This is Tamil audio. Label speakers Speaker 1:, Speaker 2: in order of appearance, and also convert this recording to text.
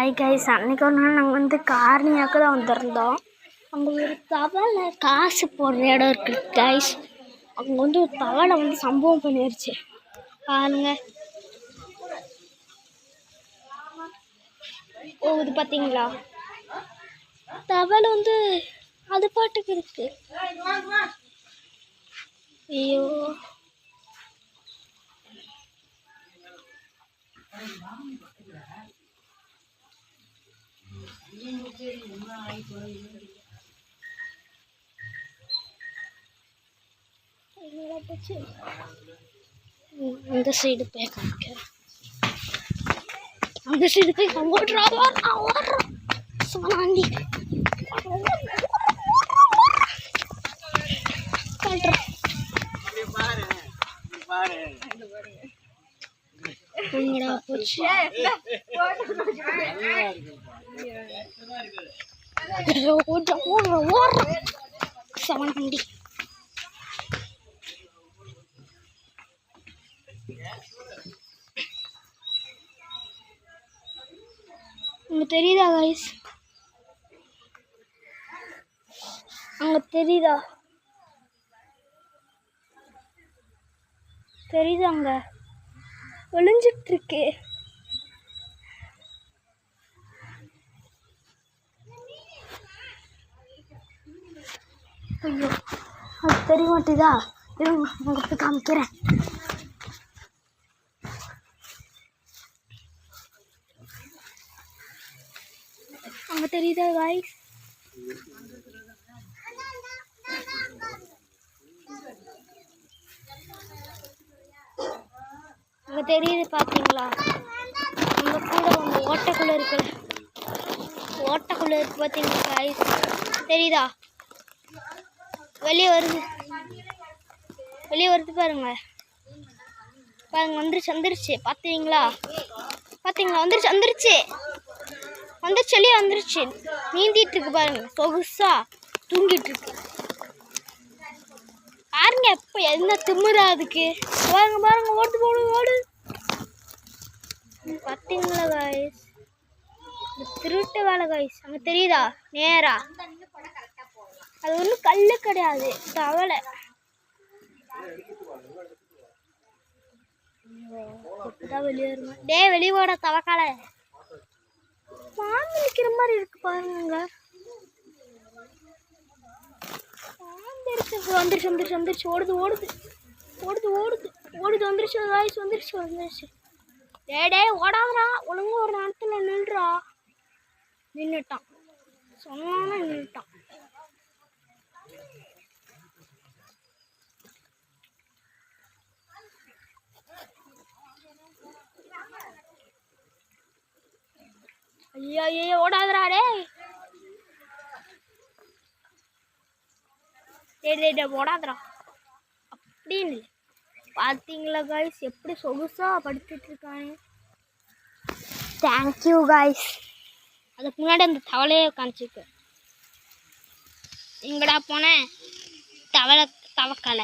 Speaker 1: ஹாய் கைஸ், அன்றைக்கி ஒரு நாள் நாங்கள் வந்து காரணியாவுக்கு தான் வந்திருந்தோம். அங்கே ஒரு தவளை காசு போடுற இடம் இருக்குது கைஸ். அங்கே வந்து ஒரு தவளை வந்து சம்பவம் பண்ணிடுச்சு பாருங்க. இது பார்த்தீங்களா, தவளை வந்து அது பாட்டுக்கு இருக்கு. ஐயோ, அந்த சைடு போய் காமிக்கிறேன். அந்த சைடு போய் ஓடுறோம் சோனாண்டி போச்சு. சவனண்டி அங்க தெரியுதா கைஸ்? அங்க தெரியுதா? அங்க ஒளிஞ்சிட்டு இருக்கு. ஐயோ, அது தெரிய மாட்டேதா? அங்க போய் காமிக்கிறேன். அங்க தெரியுதா காய்ஸ்? அங்க தெரியுது பாத்தீங்களா? அங்க கூட அந்த ஓட்டைக்குள்ள இருக்கு பாத்தீங்களா காய்ஸ்? தெரியுதா? வெளியே வருது பாருங்க. வந்துருச்சு பாத்தீங்களா? வந்துருச்சு வெளியே வந்துருச்சு. நீந்திட்டு இருக்கு பாருங்க, சொகுசா தூங்கிட்டு இருக்கு பாருங்க. எப்ப என்ன திமிரா அதுக்கு பாருங்க ஓடு பாத்தீங்களா காய்ஸ்? திருட்டு வேலை காய்ஸ். அங்க தெரியுதா? நேரா அது ஒன்றும் கல்லு கிடையாது, தவளை. வெளியே வெளியே ஓட தவக்கால பாம்பு நிற்கிற மாதிரி இருக்கு பாருங்க. வந்துருச்சு ஓடுது வந்துருச்சு காய்ஸ். வந்துருச்சு. டேய் ஓடாதடா, ஒழுங்கு ஒரு நேரத்துல நின்றுடா. நின்றுட்டான், சொன்னானே நின்றுட்டான். ஐயோ ஓடாதடா டேய் ஓடாதடா அப்படின்னு. பார்த்தீங்களா காய்ஸ் எப்படி சொகுசா படுத்துட்டு இருக்காங்க? Thank you guys. அதுக்கு முன்னாடி அந்த தவளையை காமிச்சிருக்கு. எங்கடா போனேன்? தவக்கலை.